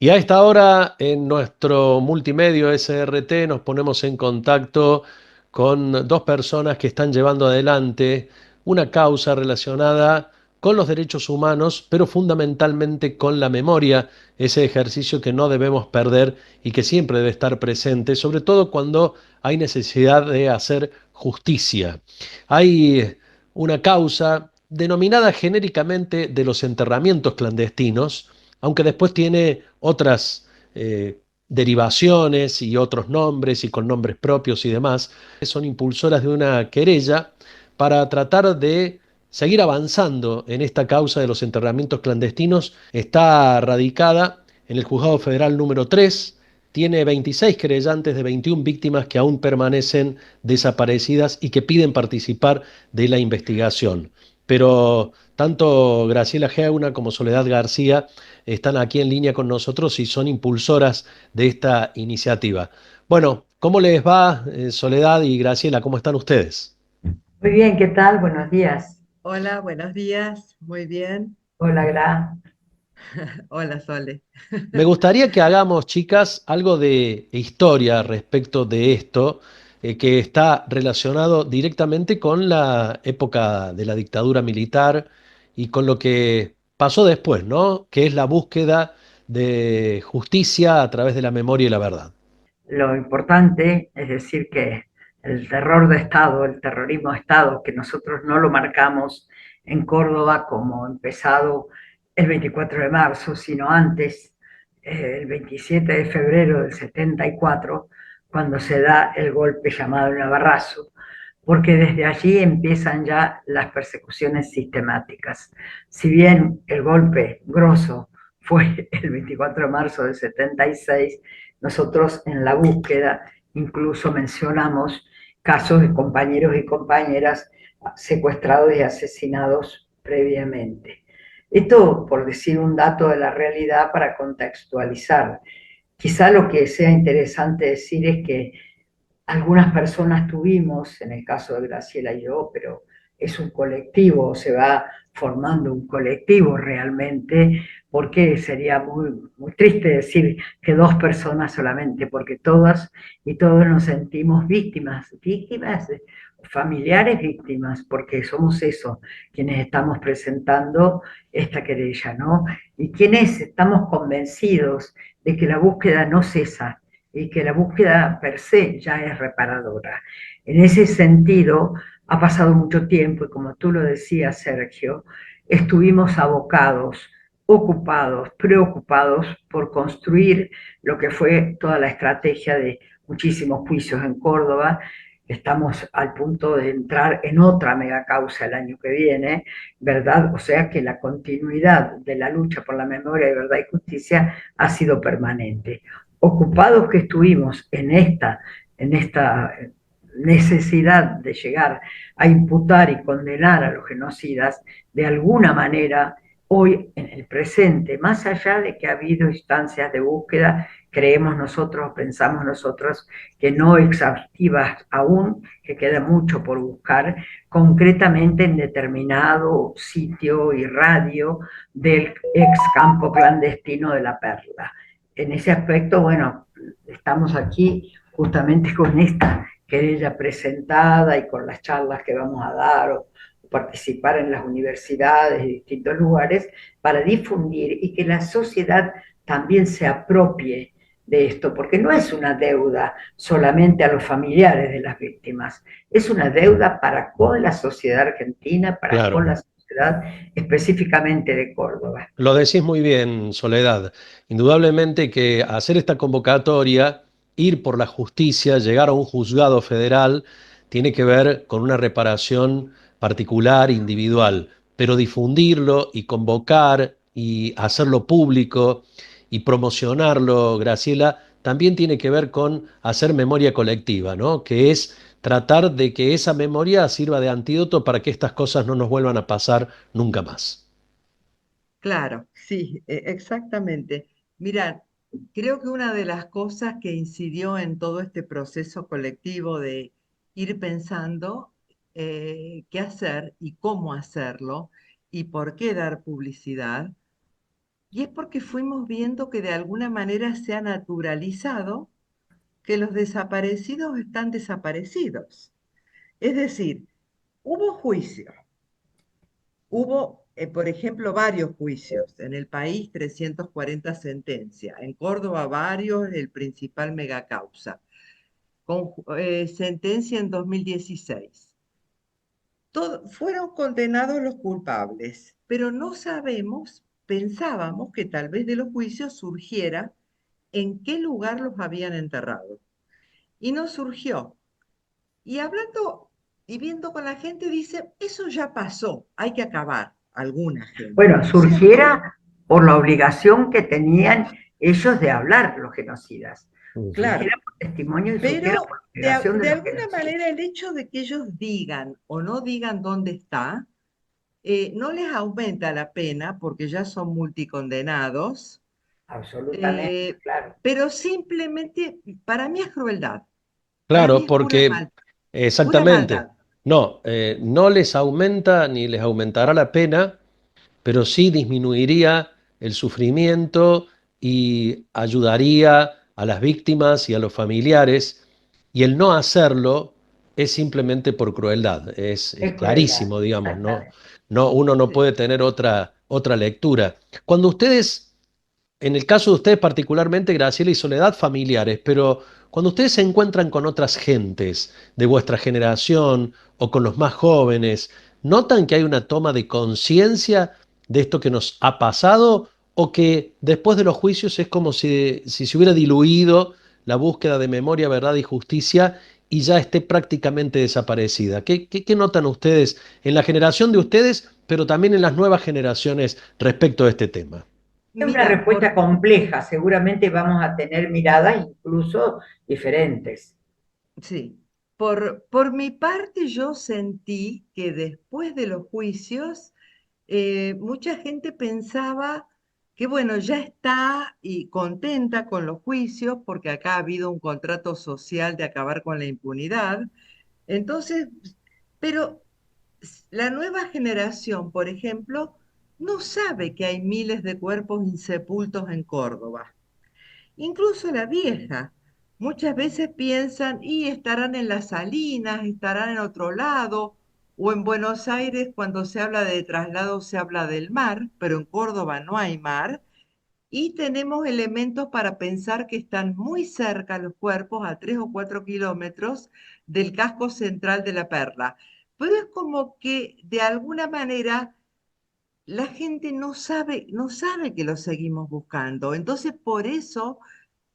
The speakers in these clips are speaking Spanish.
Y a esta hora en nuestro multimedio SRT nos ponemos en contacto con dos personas que están llevando adelante una causa relacionada con los derechos humanos, pero fundamentalmente con la memoria, ese ejercicio que no debemos perder y que siempre debe estar presente, sobre todo cuando hay necesidad de hacer justicia. Hay una causa denominada genéricamente de los enterramientos clandestinos, aunque después tiene otras derivaciones y otros nombres y con nombres propios y demás. Son impulsoras de una querella para tratar de seguir avanzando en esta causa de los enterramientos clandestinos. Está radicada en el Juzgado Federal número 3. Tiene 26 querellantes de 21 víctimas que aún permanecen desaparecidas y que piden participar de la investigación. Pero tanto Graciela Geuna como Soledad García están aquí en línea con nosotros y son impulsoras de esta iniciativa. Bueno, ¿cómo les va, Soledad y Graciela? ¿Cómo están ustedes? Muy bien, ¿qué tal? Buenos días. Hola, buenos días. Muy bien. Hola, Gra. Hola, Sole. Me gustaría que hagamos, chicas, algo de historia respecto de esto, que está relacionado directamente con la época de la dictadura militar y con lo que pasó después, ¿no? Que es la búsqueda de justicia a través de la memoria y la verdad. Lo importante es decir que el terror de Estado, el terrorismo de Estado, que nosotros no lo marcamos en Córdoba como empezado el 24 de marzo, sino antes, el 27 de febrero del 74, cuando se da el golpe llamado el Navarrazo, porque desde allí empiezan ya las persecuciones sistemáticas. Si bien el golpe grosso fue el 24 de marzo del 76, nosotros en la búsqueda incluso mencionamos casos de compañeros y compañeras secuestrados y asesinados previamente. Esto por decir un dato de la realidad para contextualizar. Quizá lo que sea interesante decir es que algunas personas tuvimos, en el caso de Graciela y yo, pero es un colectivo, se va formando un colectivo realmente, porque sería muy triste decir que dos personas solamente, porque todas y todos nos sentimos víctimas, familiares víctimas, porque somos eso, quienes estamos presentando esta querella, ¿no? Y quienes estamos convencidos de que la búsqueda no cesa, y que la búsqueda per se ya es reparadora. En ese sentido, ha pasado mucho tiempo y como tú lo decías, Sergio, estuvimos abocados, ocupados, preocupados por construir lo que fue toda la estrategia de muchísimos juicios en Córdoba. Estamos al punto de entrar en otra megacausa el año que viene, ¿verdad? O sea que la continuidad de la lucha por la memoria de verdad y justicia ha sido permanente. Ocupados que estuvimos en esta necesidad de llegar a imputar y condenar a los genocidas, de alguna manera, hoy en el presente, más allá de que ha habido instancias de búsqueda, creemos nosotros, pensamos nosotros, que no exhaustivas aún, que queda mucho por buscar, concretamente en determinado sitio y radio del ex campo clandestino de la Perla. En ese aspecto, bueno, estamos aquí justamente con esta querella presentada y con las charlas que vamos a dar o participar en las universidades y distintos lugares para difundir y que la sociedad también se apropie de esto, porque no es una deuda solamente a los familiares de las víctimas, es una deuda para con la sociedad argentina, para con Claro. la sociedad específicamente de Córdoba. Lo decís muy bien, Soledad. Indudablemente que hacer esta convocatoria, ir por la justicia, llegar a un juzgado federal, tiene que ver con una reparación particular, individual, pero difundirlo y convocar y hacerlo público y promocionarlo, Graciela, también tiene que ver con hacer memoria colectiva, ¿no? Que es tratar de que esa memoria sirva de antídoto para que estas cosas no nos vuelvan a pasar nunca más. Claro, sí, exactamente. Mira, creo que una de las cosas que incidió en todo este proceso colectivo de ir pensando qué hacer y cómo hacerlo y por qué dar publicidad Y es porque fuimos viendo que de alguna manera se ha naturalizado que los desaparecidos están desaparecidos. Es decir, hubo juicio, hubo, por ejemplo, varios juicios. En el país, 340 sentencias. En Córdoba, varios, el principal megacausa. Con sentencia en 2016. Fueron condenados los culpables, pero no sabemos, pensábamos que tal vez de los juicios surgiera en qué lugar los habían enterrado. Y no surgió. Y hablando y viendo con la gente, dice, eso ya pasó, hay que acabar, alguna gente, Bueno, ¿no es cierto? surgiera por la obligación que tenían ellos de hablar los genocidas. Ujú. Surgiera Claro, por testimonio y surgiera por pero obligación de de los alguna genocidas. manera el hecho de que ellos digan o no digan dónde está, no les aumenta la pena porque ya son multicondenados, Absolutamente, eh, claro. pero simplemente para mí es crueldad, para mí Claro, es pura porque mal, pura exactamente, maldad. no, no les aumenta ni les aumentará la pena, pero sí disminuiría el sufrimiento y ayudaría a las víctimas y a los familiares, y el no hacerlo es simplemente por crueldad, es Es crueldad, clarísimo, digamos, no, exactamente. no, uno no Sí. puede tener otra lectura. Cuando ustedes en el caso de ustedes particularmente, Graciela y Soledad, familiares, pero cuando ustedes se encuentran con otras gentes de vuestra generación o con los más jóvenes, ¿notan que hay una toma de conciencia de esto que nos ha pasado o que después de los juicios es como si se hubiera diluido la búsqueda de memoria, verdad y justicia y ya esté prácticamente desaparecida? ¿Qué notan ustedes en la generación de ustedes, pero también en las nuevas generaciones respecto a este tema? Es una Mira, respuesta compleja, seguramente vamos a tener miradas incluso diferentes. sí, por mi parte yo sentí que después de los juicios, mucha gente pensaba que bueno, ya está y contenta con los juicios porque acá ha habido un contrato social de acabar con la impunidad. Entonces, pero la nueva generación, por ejemplo, no sabe que hay miles de cuerpos insepultos en Córdoba. Incluso la vieja. Muchas veces piensan, y estarán en las Salinas, estarán en otro lado, o en Buenos Aires cuando se habla de traslado se habla del mar, pero en Córdoba no hay mar, y tenemos elementos para pensar que están muy cerca los cuerpos, a 3 o 4 kilómetros del casco central de La Perla. Pero es como que de alguna manera la gente no sabe que lo seguimos buscando. Entonces, por eso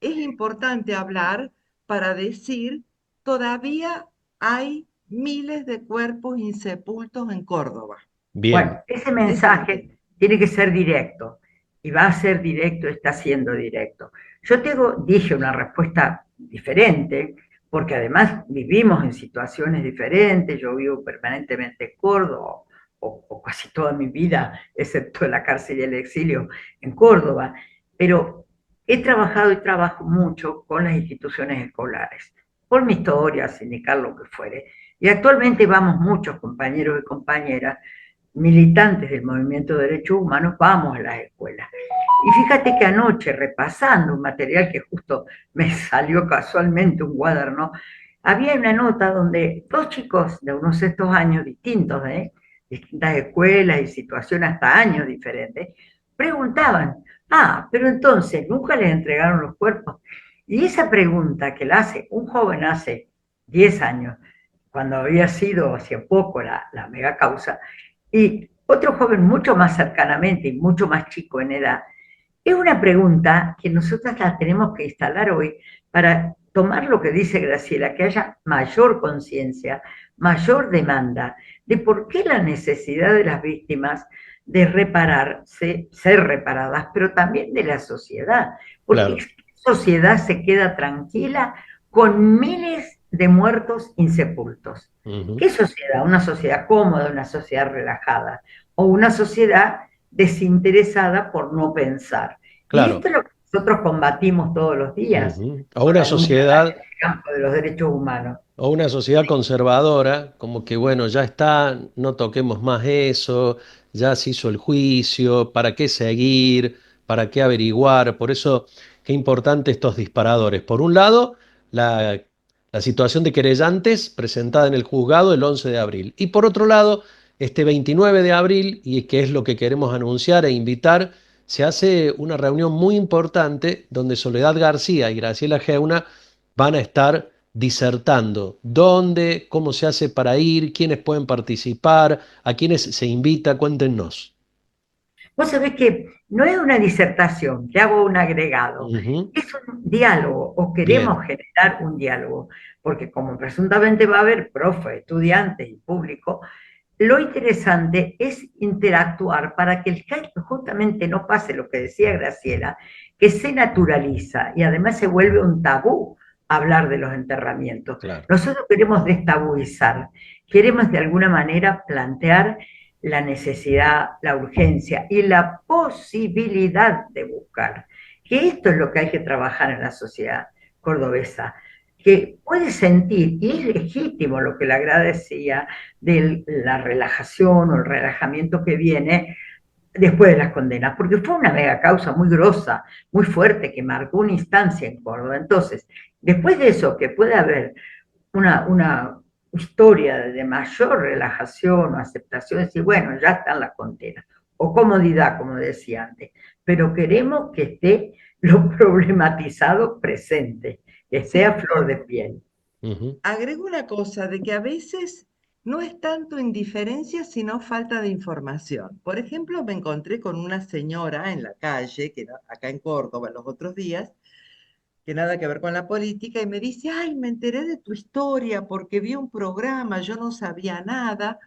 es importante hablar para decir, todavía hay miles de cuerpos insepultos en Córdoba. Bien, Bueno, ese Eso es lo que... mensaje tiene que ser directo y va a ser directo, está siendo directo. Yo dije una respuesta diferente, porque además vivimos en situaciones diferentes, yo vivo permanentemente en Córdoba, o casi toda mi vida, excepto en la cárcel y el exilio, en Córdoba, pero he trabajado y trabajo mucho con las instituciones escolares, por mi historia sindical, lo que fuere, y actualmente vamos muchos compañeros y compañeras militantes del movimiento de derechos humanos, vamos a las escuelas. Y fíjate que anoche, repasando un material que justo me salió casualmente un cuaderno, había una nota donde dos chicos de unos sextos años distintos, de distintas escuelas y situaciones hasta años diferentes, preguntaban, pero entonces nunca les entregaron los cuerpos. Y esa pregunta que la hace un joven hace 10 años, cuando había sido hace poco la mega causa, y otro joven mucho más cercanamente y mucho más chico en edad, es una pregunta que nosotras la tenemos que instalar hoy para tomar lo que dice Graciela, que haya mayor conciencia, mayor demanda de por qué la necesidad de las víctimas de repararse, ser reparadas, pero también de la sociedad, porque claro. la sociedad se queda tranquila con miles de muertos insepultos. Ujú. ¿Qué sociedad? Una sociedad cómoda, una sociedad relajada, o una sociedad desinteresada por no pensar. Y Claro. esto es lo que nosotros combatimos todos los días Ujú. O con una la lucha sociedad, en el campo de los derechos humanos. o una sociedad conservadora, como que bueno, ya está, no toquemos más eso, ya se hizo el juicio, ¿para qué seguir? para qué averiguar. Por eso, qué importante estos disparadores. Por un lado, la, la situación de querellantes presentada en el juzgado el 11 de abril. Y por otro lado, este 29 de abril, y que es lo que queremos anunciar e invitar, se hace una reunión muy importante donde Soledad García y Graciela Geuna van a estar disertando dónde, cómo se hace para ir, quiénes pueden participar, a quiénes se invita, cuéntenos. Vos sabés que no es una disertación, te hago un agregado, Ujú. es un diálogo, o Bien, queremos generar un diálogo, porque como presuntamente va a haber profes, estudiantes y público, lo interesante es interactuar para que justamente no pase lo que decía Graciela, que se naturaliza y además se vuelve un tabú hablar de los enterramientos. claro. Nosotros queremos destabuizar, queremos de alguna manera plantear la necesidad, la urgencia y la posibilidad de buscar, que esto es lo que hay que trabajar en la sociedad cordobesa, que puede sentir, y es legítimo lo que le agradecía, de la relajación o el relajamiento que viene después de las condenas, porque fue una mega causa muy grosa, muy fuerte, que marcó una instancia en Córdoba. Entonces, después de eso, que puede haber una historia de mayor relajación o aceptación, decir, bueno, ya están las condenas, o comodidad, como decía antes, pero queremos que esté lo problematizado presente, que esté a Sí, flor de piel. Ujú. agrego una cosa, de que a veces no es tanto indiferencia, sino falta de información. Por ejemplo, me encontré con una señora en la calle, acá en Córdoba los otros días, que nada que ver con la política, y me dice, ay, me enteré de tu historia porque vi un programa, yo no sabía nada,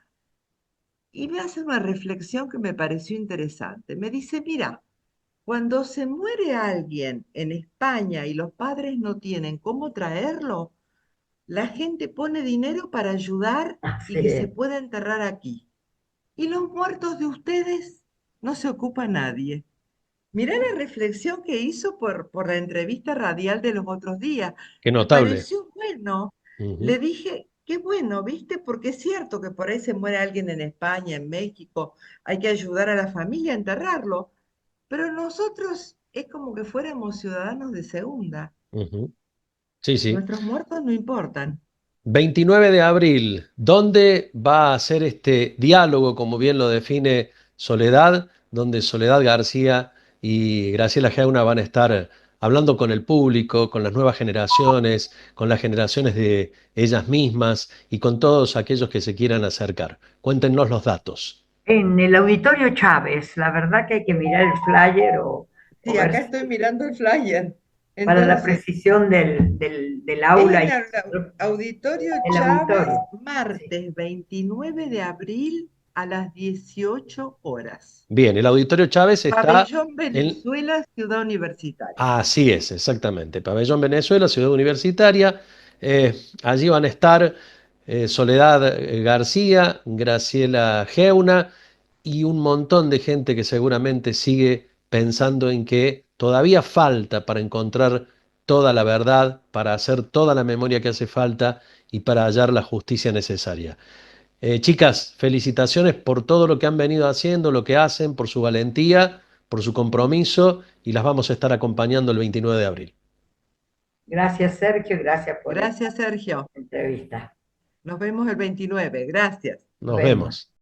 y me hace una reflexión que me pareció interesante. Me dice, mira, cuando se muere alguien en España y los padres no tienen cómo traerlo, la gente pone dinero para ayudar y Así que se es. pueda enterrar aquí. Y los muertos de ustedes no se ocupa nadie. Mirá la reflexión que hizo por la entrevista radial de los otros días. Qué Me notable. pareció bueno. Ujú. Le dije, qué bueno, ¿viste? Porque es cierto que por ahí se muere alguien en España, en México, hay que ayudar a la familia a enterrarlo. Pero nosotros es como que fuéramos ciudadanos de segunda. Ujú. Sí, sí. Nuestros muertos no importan. 29 de abril, ¿dónde va a ser este diálogo, como bien lo define Soledad, donde Soledad García y Graciela Geuna van a estar hablando con el público, con las nuevas generaciones, con las generaciones de ellas mismas y con todos aquellos que se quieran acercar? Cuéntenos los datos. En el Auditorio Chávez, la verdad que hay que mirar el flyer o Sí, ver acá si, estoy mirando el flyer. para la Entonces, precisión del es aula en y el Auditorio el Chávez, auditorio. Sí. martes 29 de abril a las 18 horas. Bien, el Auditorio Chávez está Pabellón en... Venezuela, Ciudad Universitaria. Así es, exactamente. Pabellón Venezuela, Ciudad Universitaria. Allí van a estar Soledad García, Graciela Geuna y un montón de gente que seguramente sigue pensando en que todavía falta para encontrar toda la verdad, para hacer toda la memoria que hace falta y para hallar la justicia necesaria. Chicas, felicitaciones por todo lo que han venido haciendo, lo que hacen, por su valentía, por su compromiso y las vamos a estar acompañando el 29 de abril. Gracias, Sergio, gracias por esta Gracias, Sergio. entrevista. Nos vemos el 29. Gracias. Nos Nos vemos. vemos.